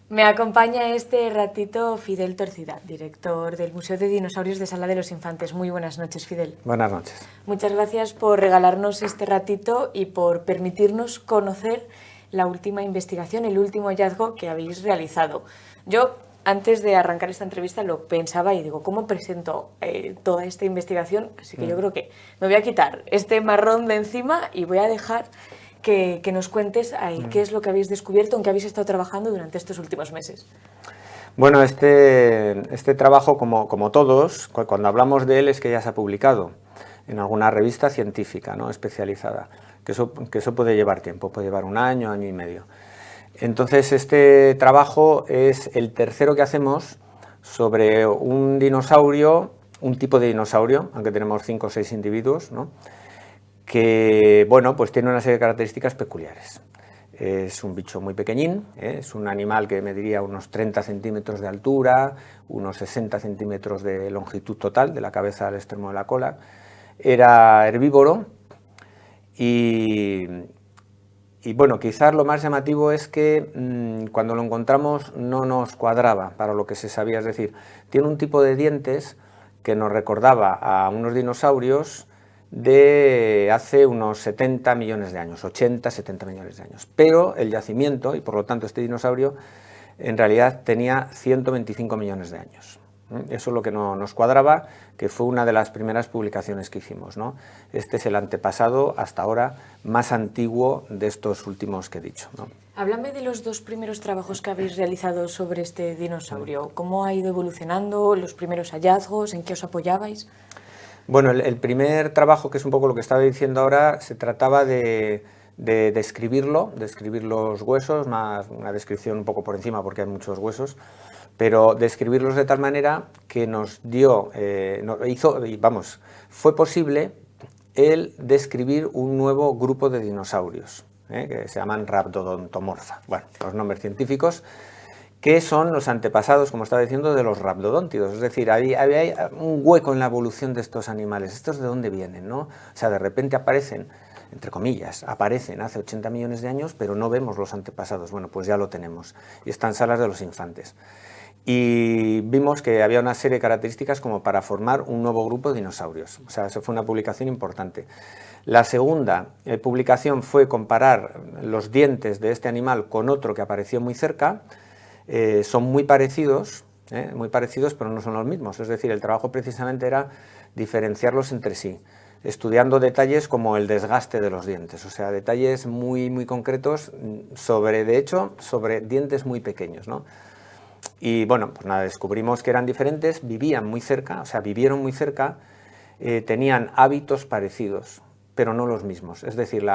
Me acompaña este ratito Fidel Torcida, director del Museo de Dinosaurios de Sala de los Infantes. Muy buenas noches, Fidel. Buenas noches. Muchas gracias por regalarnos este ratito y por permitirnos conocer la última investigación, el último hallazgo que habéis realizado. Yo, antes de arrancar esta entrevista, lo pensaba y digo, ¿cómo presento toda esta investigación? Así que yo creo que me voy a quitar este marrón de encima y voy a dejar que nos cuentes ahí qué es lo que habéis descubierto, en qué habéis estado trabajando durante estos últimos meses. Bueno, este trabajo, como todos, cuando hablamos de él es que ya se ha publicado en alguna revista científica, ¿no?, especializada, que eso puede llevar tiempo, puede llevar un año, año y medio. Entonces, este trabajo es el tercero que hacemos sobre un dinosaurio, un tipo de dinosaurio, aunque tenemos 5 o 6 individuos, ¿no?, que, bueno, pues tiene una serie de características peculiares. Es un bicho muy pequeñín, es un animal que mediría unos 30 centímetros de altura, unos 60 centímetros de longitud total, de la cabeza al extremo de la cola. Era herbívoro y bueno, quizás lo más llamativo es que cuando lo encontramos no nos cuadraba para lo que se sabía, es decir, tiene un tipo de dientes que nos recordaba a unos dinosaurios de hace unos 70 millones de años, 80, 70 millones de años. Pero el yacimiento, y por lo tanto este dinosaurio, en realidad tenía 125 millones de años. Eso es lo que no nos cuadraba, que fue una de las primeras publicaciones que hicimos, ¿no? Este es el antepasado, hasta ahora, más antiguo de estos últimos que he dicho, ¿no? Háblame de los 2 primeros trabajos que habéis realizado sobre este dinosaurio. ¿Cómo ha ido evolucionando, los primeros hallazgos, en qué os apoyabais? Bueno, el primer trabajo, que es un poco lo que estaba diciendo ahora, se trataba de describir los huesos, más una descripción un poco por encima porque hay muchos huesos, pero describirlos de tal manera que nos dio, fue posible el describir un nuevo grupo de dinosaurios, que se llaman Rhabdodontomorpha. Bueno, los nombres científicos, que son los antepasados, como estaba diciendo, de los rhabdodóntidos. Es decir, había un hueco en la evolución de estos animales. ¿Estos de dónde vienen, no? O sea, de repente aparecen, entre comillas, aparecen hace 80 millones de años, pero no vemos los antepasados. Bueno, pues ya lo tenemos. Y está en Salas de los Infantes. Y vimos que había una serie de características como para formar un nuevo grupo de dinosaurios. O sea, eso fue una publicación importante. La segunda publicación fue comparar los dientes de este animal con otro que apareció muy cerca. Son muy parecidos, pero no son los mismos. Es decir, el trabajo precisamente era diferenciarlos entre sí, estudiando detalles como el desgaste de los dientes, o sea, detalles muy, muy concretos sobre dientes muy pequeños, ¿no? Y bueno, pues nada, descubrimos que eran diferentes, vivían muy cerca, o sea, vivieron muy cerca, tenían hábitos parecidos, pero no los mismos. Es decir,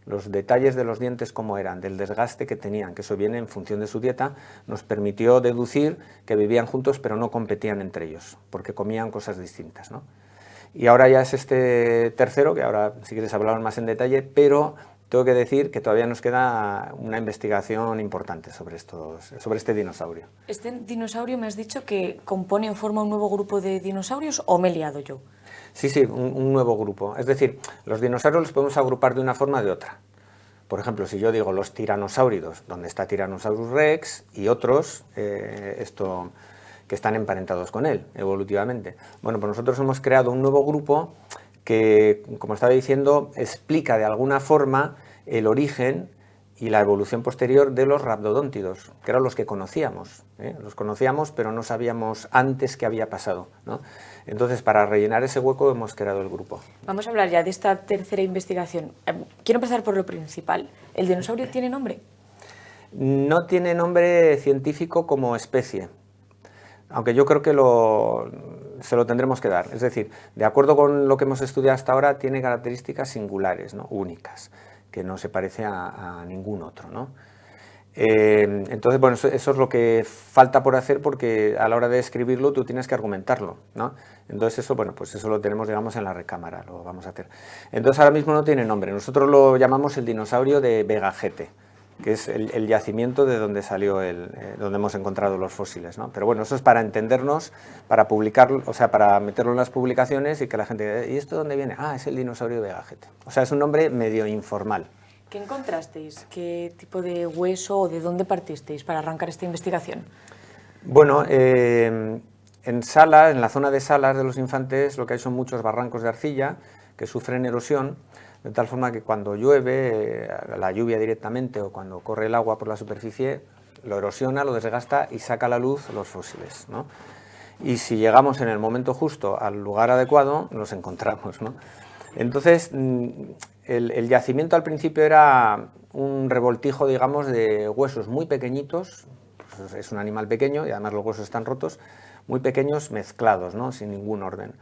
los detalles de los dientes como eran, del desgaste que tenían, que eso viene en función de su dieta, nos permitió deducir que vivían juntos pero no competían entre ellos, porque comían cosas distintas, ¿no? Y ahora ya es este tercero, que ahora si quieres hablamos más en detalle, pero tengo que decir que todavía nos queda una investigación importante sobre este dinosaurio. ¿Este dinosaurio me has dicho que compone o forma un nuevo grupo de dinosaurios o me he liado yo? Sí, un nuevo grupo. Es decir, los dinosaurios los podemos agrupar de una forma o de otra. Por ejemplo, si yo digo los tiranosáuridos, donde está Tyrannosaurus rex y otros, que están emparentados con él, evolutivamente. Bueno, pues nosotros hemos creado un nuevo grupo que, como estaba diciendo, explica de alguna forma el origen y la evolución posterior de los rhabdodóntidos, que eran los que conocíamos. Los conocíamos, pero no sabíamos antes qué había pasado, ¿no? Entonces, para rellenar ese hueco hemos creado el grupo. Vamos a hablar ya de esta tercera investigación. Quiero empezar por lo principal. ¿El dinosaurio tiene nombre? No tiene nombre científico como especie, aunque yo creo que se lo tendremos que dar. Es decir, de acuerdo con lo que hemos estudiado hasta ahora, tiene características singulares, ¿no?, únicas, que no se parece a ningún otro, ¿no? Entonces, bueno, eso es lo que falta por hacer, porque a la hora de escribirlo tú tienes que argumentarlo, ¿no? Entonces eso, bueno, pues eso lo tenemos, digamos, en la recámara, lo vamos a hacer. Entonces ahora mismo no tiene nombre, nosotros lo llamamos el dinosaurio de Vegajete, que es el yacimiento de donde salió donde hemos encontrado los fósiles, ¿no? Pero bueno, eso es para entendernos, para publicarlo, o sea, para meterlo en las publicaciones y que la gente diga, ¿y esto de dónde viene? Ah, es el dinosaurio de Vegajete. O sea, es un nombre medio informal. ¿Qué encontrasteis? ¿Qué tipo de hueso o de dónde partisteis para arrancar esta investigación? Bueno, en Salas, en la zona de Salas de los Infantes, lo que hay son muchos barrancos de arcilla que sufren erosión, de tal forma que cuando llueve, la lluvia directamente o cuando corre el agua por la superficie, lo erosiona, lo desgasta y saca a la luz los fósiles, ¿no? Y si llegamos en el momento justo al lugar adecuado, los encontramos, ¿no? Entonces, el yacimiento al principio era un revoltijo, digamos, de huesos muy pequeñitos, pues es un animal pequeño y además los huesos están rotos, muy pequeños mezclados, ¿no? Sin ningún orden.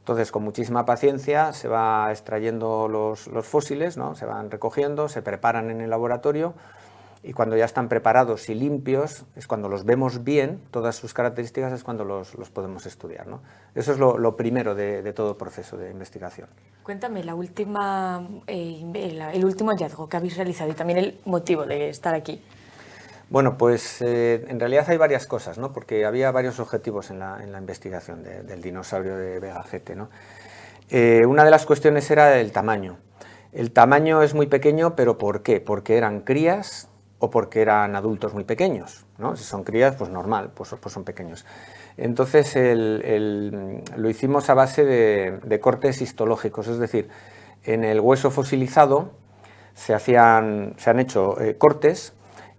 Entonces, con muchísima paciencia se va extrayendo los fósiles, ¿no? Se van recogiendo, se preparan en el laboratorio y cuando ya están preparados y limpios, es cuando los vemos bien, todas sus características, es cuando los podemos estudiar, ¿no? Eso es lo primero de todo proceso de investigación. Cuéntame el último hallazgo que habéis realizado y también el motivo de estar aquí. Bueno, pues en realidad hay varias cosas, ¿no? Porque había varios objetivos en la investigación del dinosaurio de Vegajete, ¿no? Una de las cuestiones era el tamaño. El tamaño es muy pequeño, pero ¿por qué? Porque eran crías o porque eran adultos muy pequeños, ¿no? Si son crías, pues normal, pues son pequeños. Entonces lo hicimos a base de cortes histológicos, es decir, en el hueso fosilizado se han hecho cortes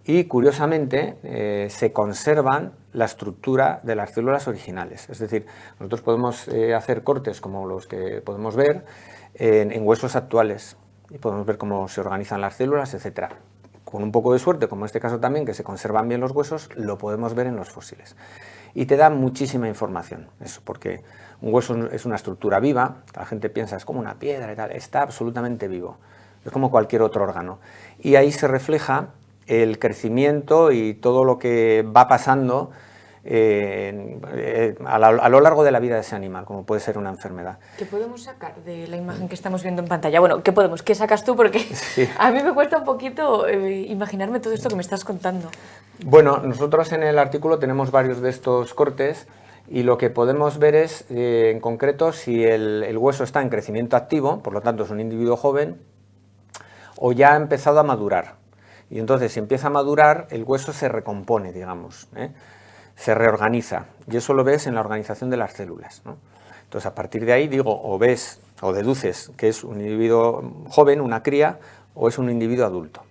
y curiosamente se conservan la estructura de las células originales. Es decir, nosotros podemos hacer cortes como los que podemos ver en huesos actuales y podemos ver cómo se organizan las células, etc. Con un poco de suerte, como en este caso también, que se conservan bien los huesos, lo podemos ver en los fósiles. Y te da muchísima información, eso, porque un hueso es una estructura viva, la gente piensa es como una piedra y tal, está absolutamente vivo, es como cualquier otro órgano. Y ahí se refleja el crecimiento y todo lo que va pasando a lo largo de la vida de ese animal, como puede ser una enfermedad. ¿Qué podemos sacar de la imagen que estamos viendo en pantalla? Bueno, ¿qué sacas tú? Porque sí, a mí me cuesta un poquito imaginarme todo esto que me estás contando. Bueno, nosotros en el artículo tenemos varios de estos cortes y lo que podemos ver es, en concreto, si el hueso está en crecimiento activo, por lo tanto es un individuo joven, o ya ha empezado a madurar. Y entonces, si empieza a madurar, el hueso se recompone, digamos, se reorganiza. Y eso lo ves en la organización de las células, ¿no? Entonces, a partir de ahí, digo, o ves o deduces que es un individuo joven, una cría, o es un individuo adulto.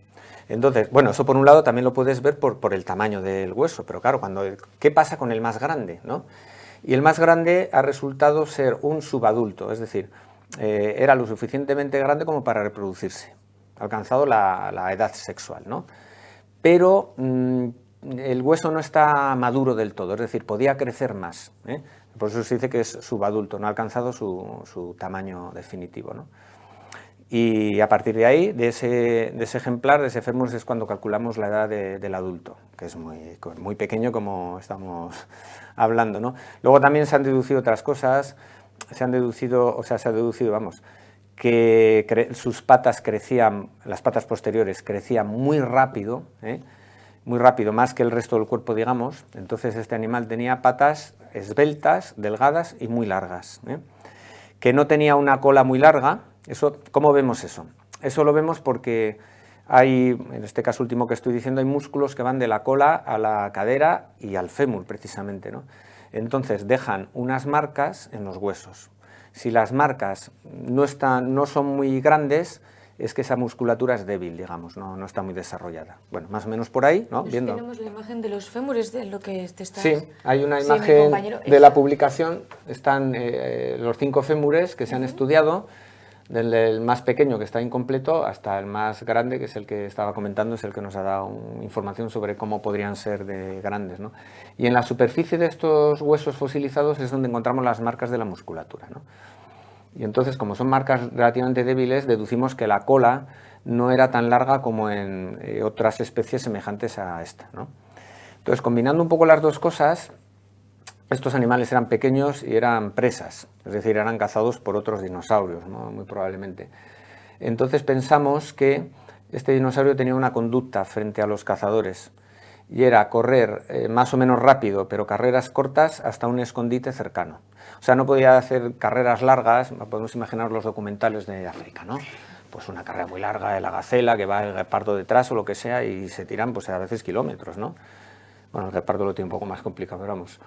Entonces, bueno, eso por un lado también lo puedes ver por el tamaño del hueso, pero claro, ¿qué pasa con el más grande, ¿no? Y el más grande ha resultado ser un subadulto, es decir, era lo suficientemente grande como para reproducirse, alcanzado la edad sexual, ¿no? Pero el hueso no está maduro del todo, es decir, podía crecer más, ¿eh? Por eso se dice que es subadulto, no ha alcanzado su tamaño definitivo, ¿no? Y a partir de ahí, de ese ejemplar, de ese fémur, es cuando calculamos la edad del adulto, que es muy pequeño, como estamos hablando, ¿no? Luego también se han deducido otras cosas, se ha deducido, vamos, que sus patas crecían, las patas posteriores crecían muy rápido, más que el resto del cuerpo, digamos. Entonces este animal tenía patas esbeltas, delgadas y muy largas, que no tenía una cola muy larga. ¿Cómo vemos eso? Eso lo vemos porque hay, en este caso último que estoy diciendo, hay músculos que van de la cola a la cadera y al fémur precisamente, ¿no? Entonces dejan unas marcas en los huesos. Si las marcas no son muy grandes, es que esa musculatura es débil, digamos, no está muy desarrollada. Bueno, más o menos por ahí, ¿no? Viendo. Tenemos la imagen de los fémures, de lo que te estás... Sí, hay una imagen de la publicación, están los 5 fémures que se han estudiado, desde el más pequeño, que está incompleto, hasta el más grande, que es el que estaba comentando, es el que nos ha dado información sobre cómo podrían ser de grandes, ¿no? Y en la superficie de estos huesos fosilizados es donde encontramos las marcas de la musculatura, ¿no? Y entonces, como son marcas relativamente débiles, deducimos que la cola no era tan larga como en otras especies semejantes a esta, ¿no? Entonces, combinando un poco las dos cosas, estos animales eran pequeños y eran presas, es decir, eran cazados por otros dinosaurios, ¿no? Muy probablemente. Entonces pensamos que este dinosaurio tenía una conducta frente a los cazadores y era correr más o menos rápido, pero carreras cortas hasta un escondite cercano. O sea, no podía hacer carreras largas, podemos imaginar los documentales de África, ¿no? pues una carrera muy larga de la gacela, que va el guepardo detrás o lo que sea, y se tiran pues a veces kilómetros, ¿no? Bueno, el guepardo lo tiene un poco más complicado, pero vamos.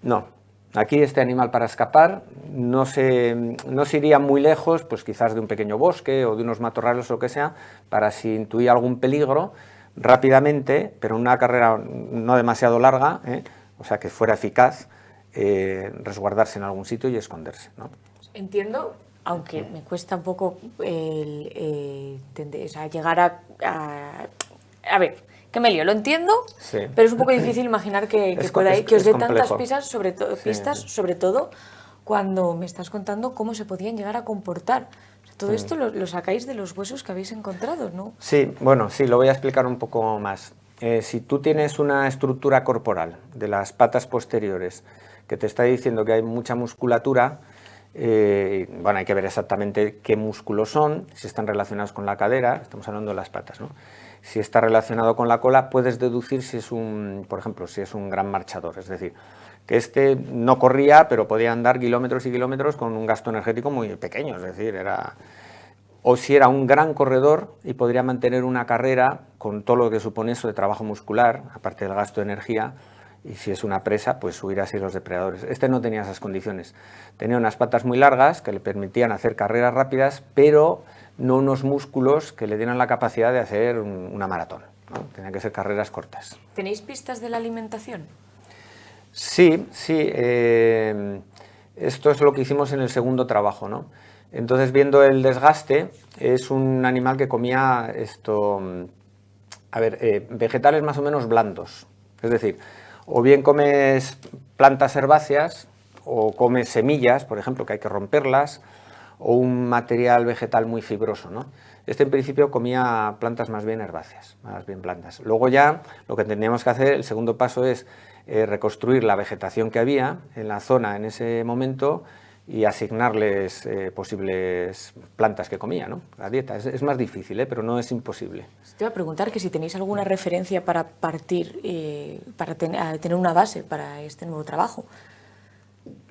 No, aquí este animal para escapar no se iría muy lejos, pues quizás de un pequeño bosque o de unos matorrales o lo que sea, para si intuía algún peligro, rápidamente, pero en una carrera no demasiado larga, o sea que fuera eficaz, resguardarse en algún sitio y esconderse, ¿no? Entiendo, aunque me cuesta un poco o sea, llegar a ver, que me lío, lo entiendo, Sí. pero es un poco difícil imaginar que os dé tantas pistas, Sí. sobre todo cuando me estás contando cómo se podían llegar a comportar. O sea, todo esto lo sacáis de los huesos que habéis encontrado, ¿no? Sí, bueno, sí, lo voy a explicar un poco más. Si tú tienes una estructura corporal de las patas posteriores que te está diciendo que hay mucha musculatura, bueno, hay que ver exactamente qué músculos son, si están relacionados con la cadera, estamos hablando de las patas, ¿no? Si está relacionado con la cola, puedes deducir si es por ejemplo, si es un gran marchador, es decir, que este no corría, pero podía andar kilómetros y kilómetros con un gasto energético muy pequeño, es decir, o si era un gran corredor y podría mantener una carrera con todo lo que supone eso de trabajo muscular, aparte del gasto de energía, y si es una presa, pues huir así los depredadores. Este no tenía esas condiciones. Tenía unas patas muy largas que le permitían hacer carreras rápidas, pero no unos músculos que le dieran la capacidad de hacer una maratón, ¿no? Tenían que ser carreras cortas. ¿Tenéis pistas de la alimentación? Sí, sí. Esto es lo que hicimos en el segundo trabajo, ¿no? Entonces, viendo el desgaste, es un animal que comía vegetales más o menos blandos. Es decir, o bien comes plantas herbáceas, o comes semillas, por ejemplo, que hay que romperlas, o un material vegetal muy fibroso, ¿no? Este en principio comía plantas más bien herbáceas, más bien blandas. Luego ya lo que teníamos que hacer, el segundo paso es reconstruir la vegetación que había en la zona en ese momento y asignarles posibles plantas que comía, ¿no? La dieta es más difícil, pero no es imposible. Te iba a preguntar que si tenéis alguna referencia para partir, para tener una base para este nuevo trabajo.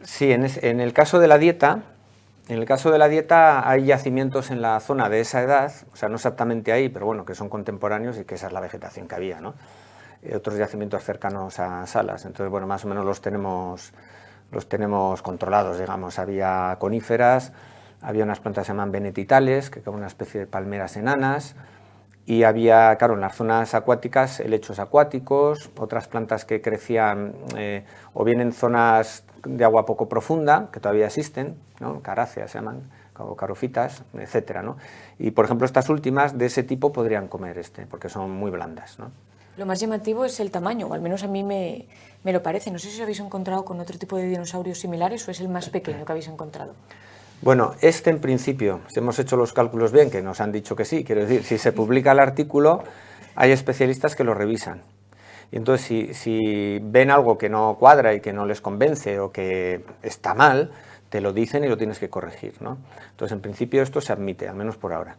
Sí, en el caso de la dieta, hay yacimientos en la zona de esa edad, o sea, no exactamente ahí, pero bueno, que son contemporáneos y que esa es la vegetación que había, ¿no? Otros yacimientos cercanos a Salas, entonces, bueno, más o menos los tenemos controlados, digamos. Había coníferas, había unas plantas que se llaman benetitales, que son una especie de palmeras enanas, y había, claro, en las zonas acuáticas, helechos acuáticos, otras plantas que crecían o bien en zonas de agua poco profunda, que todavía existen, ¿no? Caráceas se llaman, o carofitas, etcétera, ¿no? Y, por ejemplo, estas últimas de ese tipo podrían comer porque son muy blandas, ¿no? Lo más llamativo es el tamaño, o al menos a mí me lo parece. No sé si os habéis encontrado con otro tipo de dinosaurios similares o es el más pequeño que habéis encontrado. Bueno, en principio, si hemos hecho los cálculos bien, que nos han dicho que sí, quiero decir, si se publica el artículo, hay especialistas que lo revisan. Y entonces, si ven algo que no cuadra y que no les convence o que está mal, te lo dicen y lo tienes que corregir, ¿no? Entonces, en principio, esto se admite, al menos por ahora.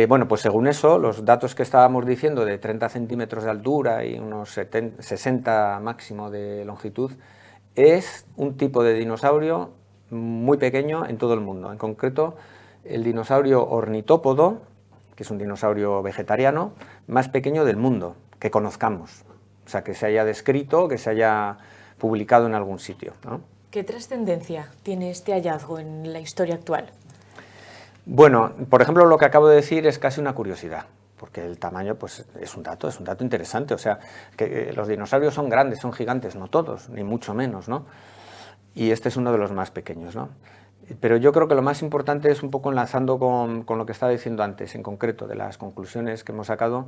Bueno, pues según eso, los datos que estábamos diciendo de 30 centímetros de altura y unos 60 máximo de longitud, es un tipo de dinosaurio muy pequeño en todo el mundo. En concreto, el dinosaurio ornitópodo, que es un dinosaurio vegetariano, más pequeño del mundo, que conozcamos. O sea, que se haya descrito, que se haya publicado en algún sitio, ¿no? ¿Qué trascendencia tiene este hallazgo en la historia actual? Bueno, por ejemplo, lo que acabo de decir es casi una curiosidad, porque el tamaño pues, es un dato interesante. O sea, que los dinosaurios son grandes, son gigantes, no todos, ni mucho menos, ¿no? Y este es uno de los más pequeños, ¿no? Pero yo creo que lo más importante es un poco enlazando con lo que estaba diciendo antes, en concreto, de las conclusiones que hemos sacado,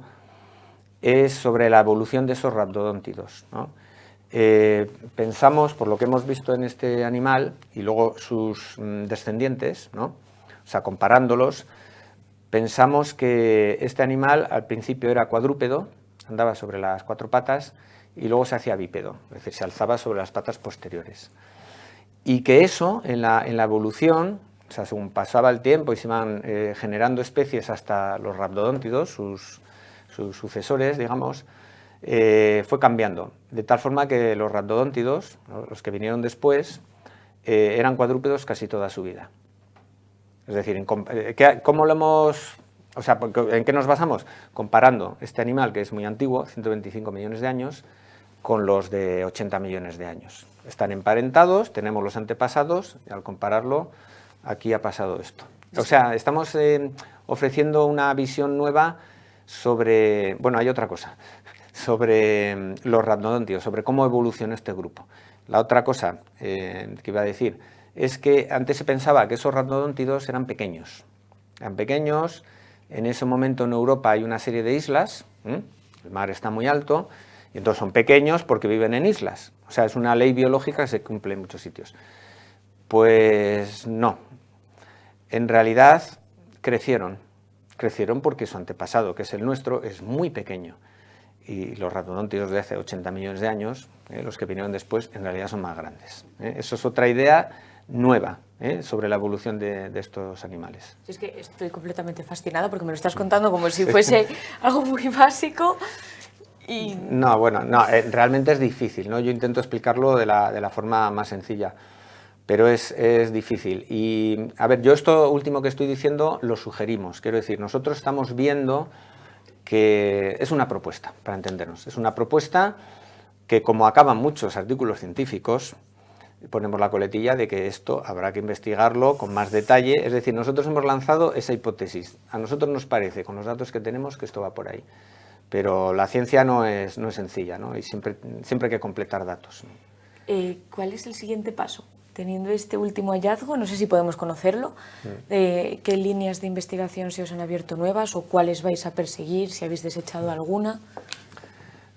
es sobre la evolución de esos raptodóntidos, ¿no? Pensamos, por lo que hemos visto en este animal y luego sus descendientes, ¿no? O sea, comparándolos, pensamos que este animal al principio era cuadrúpedo, andaba sobre las 4 patas y luego se hacía bípedo, es decir, se alzaba sobre las patas posteriores. Y que eso, en la evolución, o sea, según pasaba el tiempo y se iban generando especies hasta los raptodóntidos, sus sucesores, digamos, fue cambiando. De tal forma que los raptodóntidos, ¿no?, los que vinieron después, eran cuadrúpedos casi toda su vida. Es decir, ¿cómo lo hemos...? O sea, ¿en qué nos basamos? Comparando este animal, que es muy antiguo, 125 millones de años, con los de 80 millones de años. Están emparentados, tenemos los antepasados, y al compararlo, aquí ha pasado esto. O sea, estamos ofreciendo una visión nueva sobre... Bueno, hay otra cosa, sobre los raptodóntidos, sobre cómo evolucionó este grupo. La otra cosa que iba a decir es que antes se pensaba que esos raptodóntidos eran pequeños. Eran pequeños, en ese momento en Europa hay una serie de islas, el mar está muy alto, y entonces son pequeños porque viven en islas. O sea, es una ley biológica que se cumple en muchos sitios. Pues no. En realidad crecieron porque su antepasado, que es el nuestro, es muy pequeño. Y los raptodóntidos de hace 80 millones de años, los que vinieron después, en realidad son más grandes. Eso es otra idea nueva sobre la evolución de estos animales. Es que estoy completamente fascinada porque me lo estás contando como si fuese algo muy básico. Y... No, bueno, no, realmente es difícil, ¿no? Yo intento explicarlo de la forma más sencilla, pero es difícil. Y, a ver, yo esto último que estoy diciendo lo sugerimos. Quiero decir, nosotros estamos viendo que es una propuesta, para entendernos. Es una propuesta que, como acaban muchos artículos científicos, ponemos la coletilla de que esto habrá que investigarlo con más detalle. Es decir, nosotros hemos lanzado esa hipótesis. A nosotros nos parece, con los datos que tenemos, que esto va por ahí. Pero la ciencia no es sencilla, ¿no? Y siempre hay que completar datos. ¿Cuál es el siguiente paso? Teniendo este último hallazgo, no sé si podemos conocerlo, ¿qué líneas de investigación se os han abierto nuevas o cuáles vais a perseguir, si habéis desechado alguna?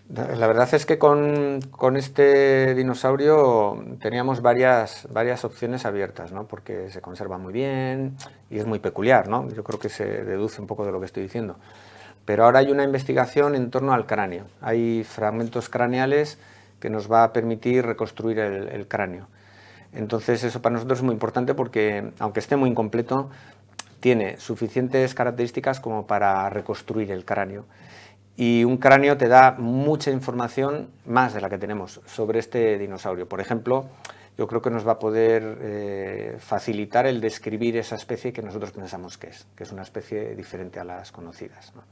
La verdad es que con este dinosaurio teníamos varias opciones abiertas, ¿no? Porque se conserva muy bien y es muy peculiar, ¿no? Yo creo que se deduce un poco de lo que estoy diciendo. Pero ahora hay una investigación en torno al cráneo. Hay fragmentos craneales que nos va a permitir reconstruir el cráneo. Entonces eso para nosotros es muy importante porque, aunque esté muy incompleto, tiene suficientes características como para reconstruir el cráneo. Y un cráneo te da mucha información, más de la que tenemos, sobre este dinosaurio. Por ejemplo, yo creo que nos va a poder facilitar el describir esa especie que nosotros pensamos que es una especie diferente a las conocidas, ¿no?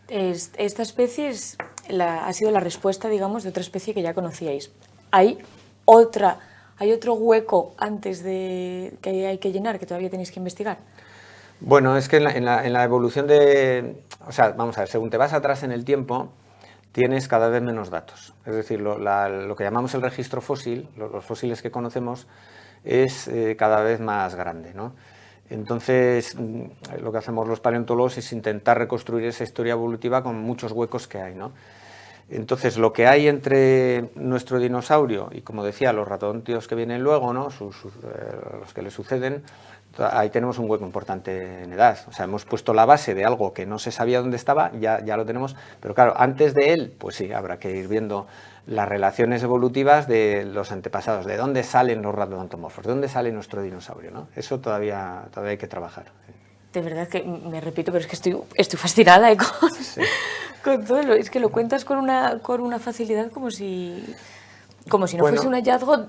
Esta especie ha sido la respuesta, digamos, de otra especie que ya conocíais. ¿Hay otro hueco antes de que hay que llenar, que todavía tenéis que investigar? Bueno, es que en la evolución de... O sea, vamos a ver, según te vas atrás en el tiempo, tienes cada vez menos datos. Es decir, lo que llamamos el registro fósil, los fósiles que conocemos, es cada vez más grande, ¿no? Entonces, lo que hacemos los paleontólogos es intentar reconstruir esa historia evolutiva con muchos huecos que hay, ¿no? Entonces, lo que hay entre nuestro dinosaurio y, como decía, los ratodóntidos que vienen luego, ¿no? Los que le suceden, ahí tenemos un hueco importante en edad. O sea, hemos puesto la base de algo que no se sabía dónde estaba, ya lo tenemos, pero claro, antes de él, pues sí, habrá que ir viendo las relaciones evolutivas de los antepasados, de dónde salen los ratodontomorfos, de dónde sale nuestro dinosaurio, ¿no? Eso todavía hay que trabajar. De verdad que me repito, pero es que estoy fascinada con todo. Es que lo cuentas con una facilidad como si no fuese un hallazgo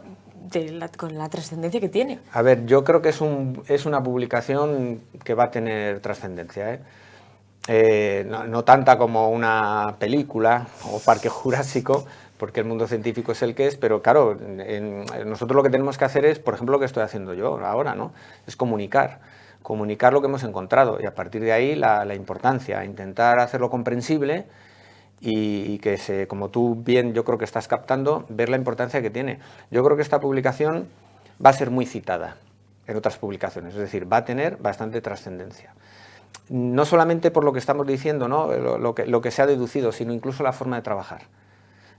con la trascendencia que tiene. A ver, yo creo que es una publicación que va a tener trascendencia, no tanta como una película o Parque Jurásico, porque el mundo científico es el que es, pero claro, nosotros lo que tenemos que hacer es, por ejemplo, lo que estoy haciendo yo ahora, ¿no? Es comunicar lo que hemos encontrado y a partir de ahí la importancia, intentar hacerlo comprensible y que, como tú bien yo creo que estás captando, ver la importancia que tiene. Yo creo que esta publicación va a ser muy citada en otras publicaciones, es decir, va a tener bastante trascendencia. No solamente por lo que estamos diciendo, ¿no? lo que se ha deducido, sino incluso la forma de trabajar.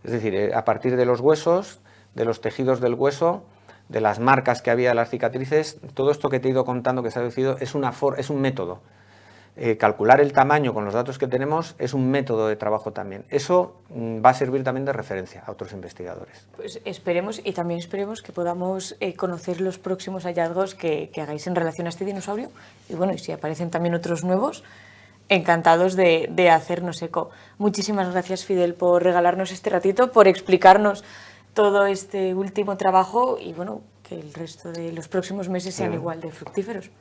Es decir, a partir de los huesos, de los tejidos del hueso, de las marcas que había de las cicatrices, todo esto que te he ido contando que se ha deducido es un método. Calcular el tamaño con los datos que tenemos es un método de trabajo también. Eso va a servir también de referencia a otros investigadores. Pues esperemos, y también esperemos que podamos conocer los próximos hallazgos que hagáis en relación a este dinosaurio. Y bueno, y si aparecen también otros nuevos, encantados de hacernos eco. Muchísimas gracias, Fidel, por regalarnos este ratito, por explicarnos todo este último trabajo y bueno, que el resto de los próximos meses sean igual de fructíferos.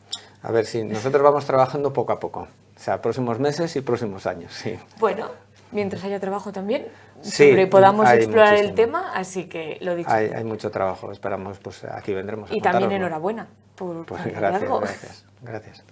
A ver si nosotros vamos trabajando poco a poco. O sea, próximos meses y próximos años, sí. Bueno, mientras haya trabajo también, Sí, sobre podamos hay explorar el muchísimo. tema, así que lo dicho. Hay mucho trabajo, esperamos, pues aquí vendremos a Y también contároslo. enhorabuena por Pues el gracias, hallazgo. gracias.